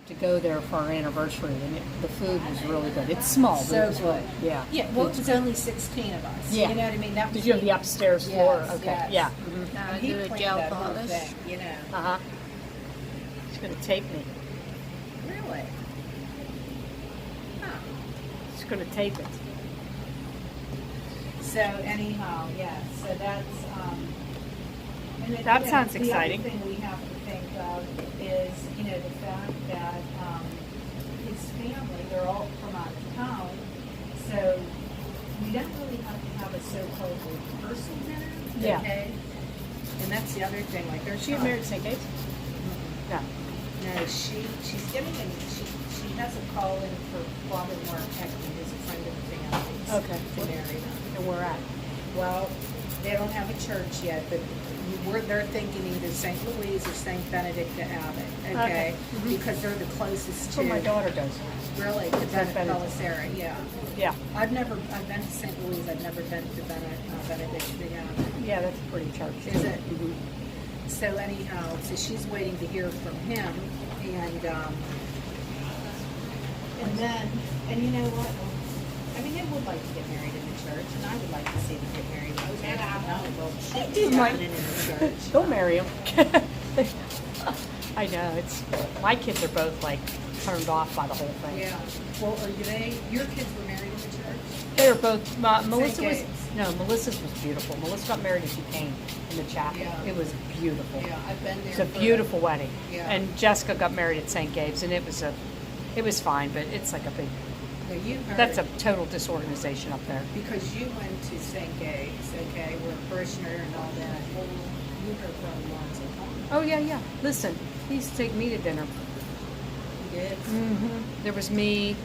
to go there for our anniversary, and the food was really good. It's small, but So it was good. Yeah. Yeah, well, it was only 16 of us. Yeah. You know what I mean? That was Did you have the upstairs floor? Yes, Okay. yes. Yeah. Mm-hmm. And he do a cleaned gel that whole polish. thing, you know. Uh huh. She's gonna tape me. Really? Huh. She's gonna tape it. So anyhow, yeah, so that's, and then, That you know, sounds the exciting. other thing we have to think of is, you know, the fact that, his family, they're all from out of town, so we don't really have to have a so-called rehearsal dinner, Yeah. okay? And that's the other thing, like, there's She got married at St. Gabe's? No. No, she's getting in, she has a call in for Robin Marquette, who's a friend of the family's. Okay. To marry them. And we're at. Well, they don't have a church yet, but they're thinking either St. Louise or St. Benedict to Abbott, okay? Okay. Mhm. Because they're the closest That's to. what my daughter does. Really, to St. Benedict. Belisara, yeah. Yeah. I've been to St. Louise, I've never been to Benedict to Abbott. Yeah, that's a pretty church. Is it? Mhm. So anyhow, so she's waiting to hear from him, and then, and you know what? I mean, they would like to get married in the church, and I would like to see them get married in the church. Well, she's happening in the church. Don't marry him. I know, it's, my kids are both like turned off by the whole thing. Yeah. Well, your kids were married in the church? They were both, Melissa was, Gabe's. no, Melissa's was beautiful. Melissa got married as she came in the chapel. Yeah. It was beautiful. Yeah, I've been there. It's a for- beautiful wedding. Yeah. And Jessica got married at St. Gabe's, and it was fine, but it's like a big, Now, you heard, that's a total disorganization up there. because you went to St. Gabe's, okay, where a parishioner and all that. Well, you heard from Lonzo Hall. Oh, yeah, yeah. Listen, he used to take me to dinner. You did? There was me,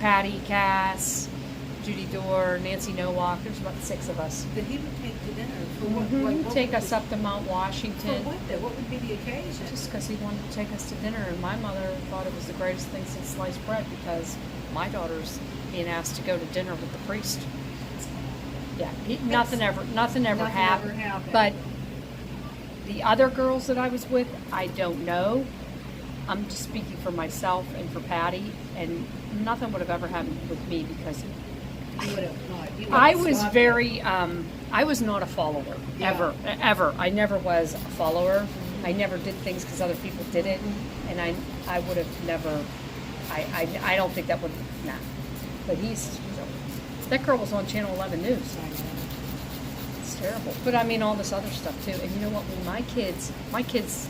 Patty, Cass, Judy Dorr, Nancy Nowak. There's about 6 of us. That he would take to dinner for what? He'd what take would us be- up to Mount For Washington. what though? What would be the occasion? Just because he wanted to take us to dinner, and my mother thought it was the greatest thing since sliced bread because my daughter's being asked to go to dinner with the priest. Yeah, nothing ever Nothing happened. ever happened. But the other girls that I was with, I don't know. I'm just speaking for myself and for Patty, and nothing would have ever happened with me because You would have not. You would I have was stopped very, I was not a follower, Yeah. ever. I never was a follower. I never did things because other people did it, and I would have never, I don't think that would, nah. But that girl was on Channel 11 News. it. I know. It's terrible. But I mean, all this other stuff too. And you know what? When my kids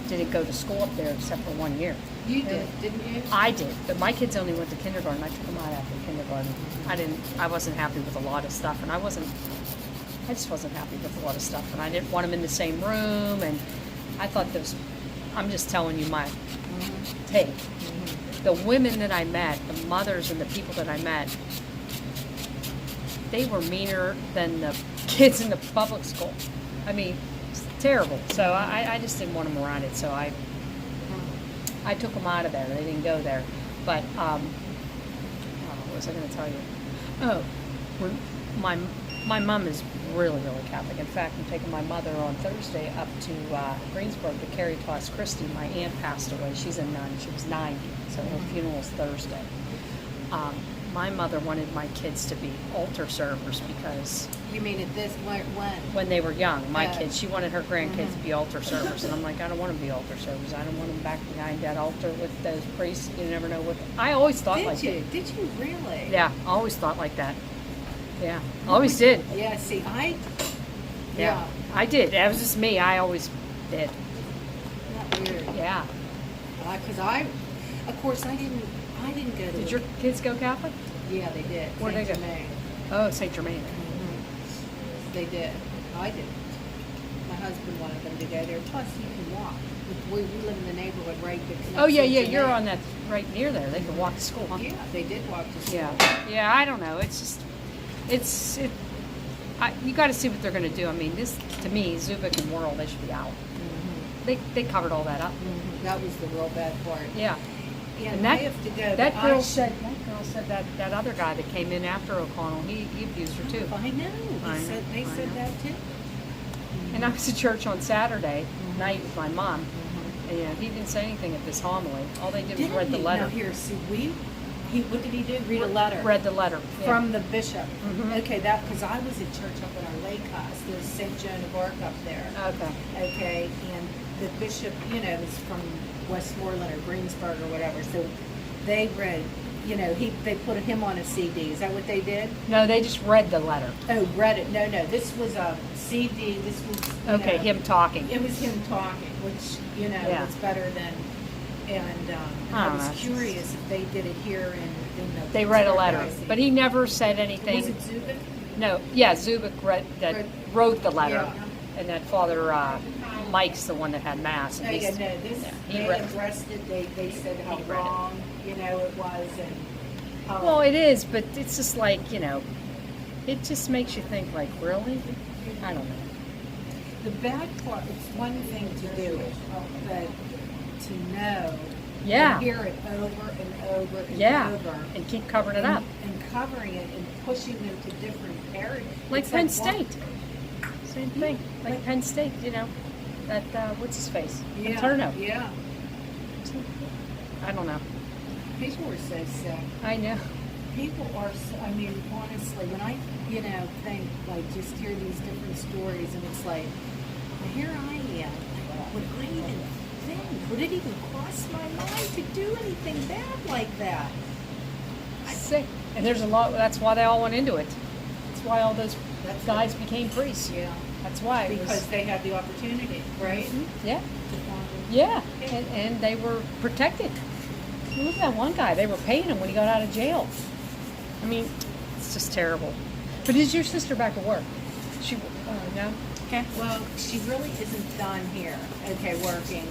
didn't go to school up there except for 1 year. You did, didn't you? I did, but my kids only went to kindergarten. I took them out after kindergarten. I wasn't happy with a lot of stuff, and I just wasn't happy with a lot of stuff, and I didn't want them in the same room, and I thought I'm just telling you my take. The women that I met, the mothers and the people that I met, they were meaner than the kids in the public school. I mean, it's terrible. So I just didn't want them around it, so I took them out of there. They didn't go there. But, what was I going to tell you? Oh, when my mom is really, really Catholic. In fact, I'm taking my mother on Thursday up to Greensburg to Caritas Christi. My aunt passed away. She's a nun. She was 90, so her funeral's Thursday. My mother wanted my kids to be altar servers because You mean at this, when? when they were young, my Yeah. kids, she wanted her grandkids to be altar servers. And I'm like, I don't want to be altar servers. I don't want them back behind that altar with those priests. You never know what. I always thought like Did you? Did you really? that. Yeah, I always thought like that. Yeah, always did. Yeah, see, Yeah, I did. That was just me. I always did. Not weird. Yeah. Because of course, I didn't go to. Did your kids go Catholic? Yeah, they did. Where'd they Saint go? Germain. Oh, St. Germain. They did. I did. My husband wanted them to go there. Plus, you can walk. We live in the neighborhood right that connects Oh, yeah, Saint yeah. You're Germain. on that right near there. They could walk to school, huh? Yeah, they did walk to school. Yeah. I don't know. It's just, you got to see what they're going to do. I mean, this, to me, Zubik and Worrell, they should be out. They covered all that up. That was the real bad part. Yeah. Yeah, And I have to go. that but girl I- said that other guy that came in after O'Connell, he abused her too. I know. I know, They I said know. that too. And I was at church on Saturday night with my mom, Yeah, he didn't say anything at this homily. All they did was Didn't read the he? letter. No, here, see, what did he do? Read a letter. Read the letter. Yeah. From the bishop. Mhm. Okay, that, because I was at church up at our lake house. There's St. Joan of Arc up there. Okay. Okay, and the bishop, is from Westmoreland or Greensburg or whatever. So they read, they put him on a CD. Is that what they did? No, they just read the letter. Oh, read it. No, this was a CD. This was, Okay, him talking. It was him talking, which, Yeah. was better than, and I I don't was know. curious if they did it here in the. They read a Pittsburgh letter, diocese. but he never said anything. Was it Zubin? No, yeah, Zubik wrote the letter, Yeah. and that Father Mike's the one that had mass. And No, he's- yeah, no, this, yeah, he they read- addressed it, they said how He read it. wrong, it was, and. Well, it is, but it's just like, it just makes you think, like, really? I don't know. The bad part, it's one thing to do it, but to know. Yeah. And hear it over and over and Yeah, over. and keep covering it up. And covering it and pushing them to different areas. Like It's Penn what- State. Same thing. Like Like- Penn State, that, what's his face? Yeah, Paterno. yeah. I don't know. People were so sick. I know. People are, honestly, when I, think, like, just hear these different stories, and it's like, well, here I am. Like, would I even think? Would it even cross my mind to do anything bad like that? Sick. And there's a lot, that's why they all went into it. That's why all those That's guys became priests. Yeah. That's why. It was- Because they had the opportunity, right? Mhm. Yeah. To follow. Yeah. And they were protected. Look at that one guy. They were paying him when he got out of jail. I mean, it's just terrible. But is your sister back at work? She, no? Okay. Well, she really isn't done here, okay, working.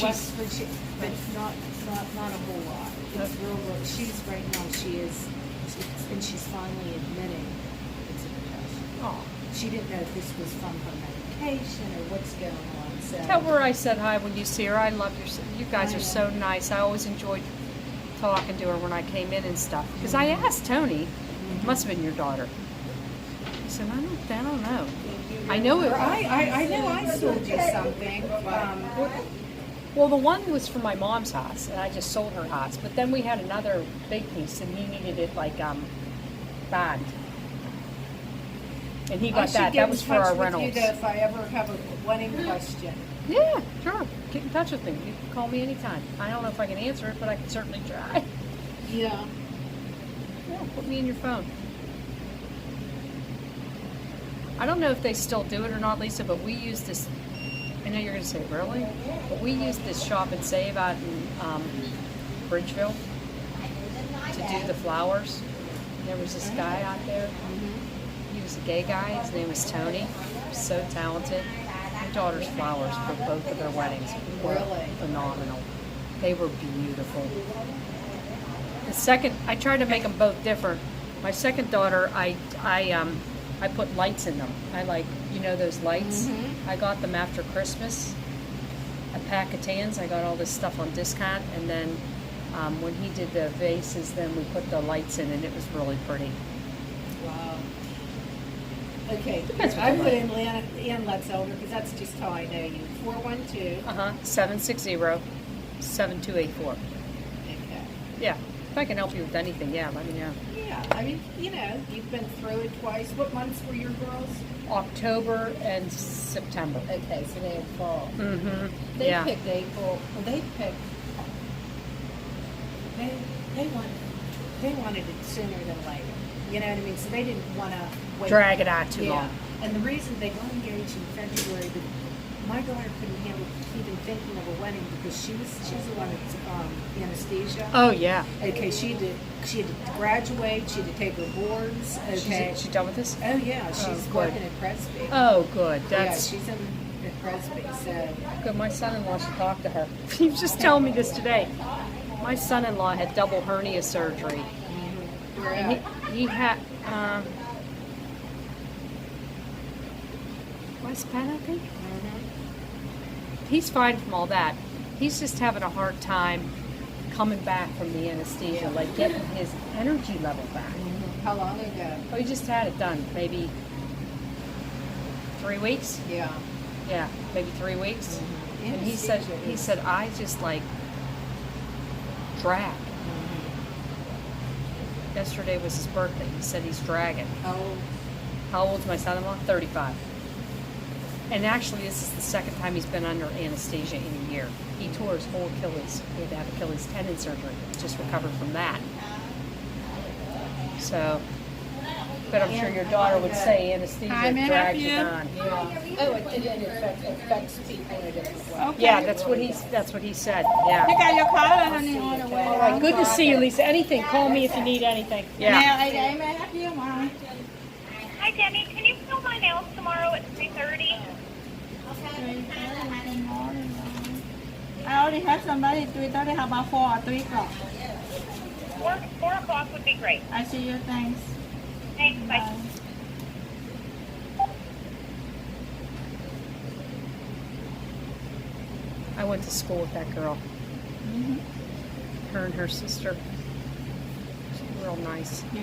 West Virginia, but not a whole lot. It's real, she's, right now, and she's finally admitting it's a depression. Oh. She didn't know if this was from her medication or what's going on, so. Tell her I said hi when you see her. I love your sister. You guys I are know. so nice. I always enjoyed talking to her when I came in and stuff. Because I asked Tony, must have been your daughter. He said, I don't know. I know it. Or I know I sold you something, Well, the one was from my mom's house, and I just sold her house. But then we had another big piece, and he needed it like bagged. And he I got should that. get That in was for touch our with you rentals. though if I ever have a wedding question. Yeah, sure. Get in touch with me. You can call me anytime. I don't know if I can answer it, but I can certainly try. Yeah. Yeah, put me in your phone. I don't know if they still do it or not, Lisa, but we use this. I know you're going to say, really? But we used this Shop and Save out in Bridgeville to do the flowers. There was this guy out there. He was a gay guy. His name was Tony. So talented. My daughter's flowers for both of their weddings were Really? phenomenal. They were beautiful. The second, I tried to make them both different. My second daughter, I put lights in them. I like, those lights. I got them after Christmas. A pack of tans. I got all this stuff on discount, and then when he did the vases, then we put the lights in, and it was really pretty. Wow. Okay, Depends what I you put like. in Ann Letzelder because that's just how I know you. 412. 760-7284. Okay. Yeah. If I can help you with anything, yeah, let me know. Yeah, I mean, you've been through it twice. What months were your girls? October and September. Okay, so they had fall. Mm-hmm. They Yeah. picked April. Well, they picked. They wanted it sooner than later. You know what I mean? So they didn't want to wait. Drag it out too Yeah. long. And the reason they got engaged in February, but my daughter couldn't handle even thinking of a wedding because she was the one that's anesthesia. Oh, yeah. Okay, she had to graduate. She had to take her boards. Okay. She done with this? Oh yeah, she's good. working at Presby. Oh, good. That's yeah, she's at Presby. So good. My son-in-law should talk to her. He was just telling me this today. My son-in-law had double hernia surgery. we're And out. he had, West Penn, I think? He's fine from all that. He's just having a hard time coming back from the anesthesia, like getting his energy level back. How long ago? Oh, he just had it done, maybe 3 weeks? Yeah. Yeah, maybe 3 weeks. And he said, I just like drag. Yesterday was his birthday. He said he's dragging. Oh, How old's my son-in-law? 35. And actually, this is the second time he's been under anesthesia in a year. He tore his whole Achilles. He had to have Achilles tendon surgery. Just recovered from that. So, but I'm sure your daughter would say anesthesia Hi, may I drags help you you? down. Yeah. oh, it affects people in a different way. Okay. Yeah, that's what he said. Yeah. You got your collar, honey, on the way. All right, good to see you, Lisa. Anything, call me if you need anything. Now, Yeah. I may help you, Mom. Hi, Demi. Can you fill my nails tomorrow at 3:30? I already have somebody 3:30. How about 4 or 3 o'clock? 4 o'clock would be great. I see you. Thanks. Thanks. Bye. Bye. I went to school with that girl. Her and her sister. She's real nice. Yeah.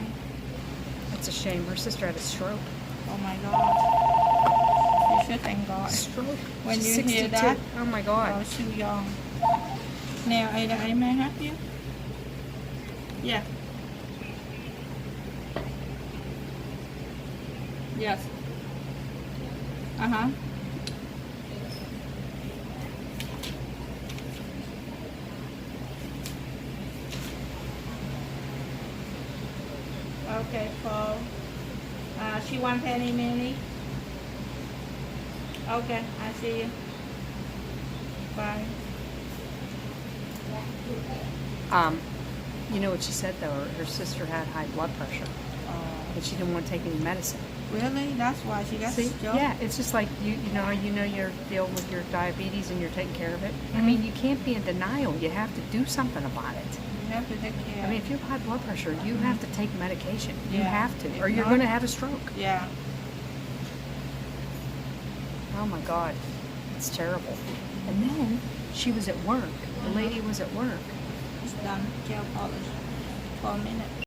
It's a shame. Her sister had a stroke. Oh my God. You should thank God. Stroke? When She's you hear 62. that, Oh my I God. was too young. Now, Ada, I may help you? Yeah. Yes. Uh-huh. Okay, Paul. She want penny mini? Okay, I see you. Bye. You know what she said though? Her sister had high blood pressure, and she didn't want to take any medicine. Really? That's why she got See? stroke? Yeah, it's just like you know you're dealing with your diabetes and you're taking care of it. I mean, you can't be in denial. You have to do something about it. You have to take care. I mean, if you have high blood pressure, you have to take medication. You Yeah. have to, or If you're not- going to have a stroke. Yeah. Oh my God, it's terrible. And then she was at work. The lady was at work. It's done. Gel polish. For a minute.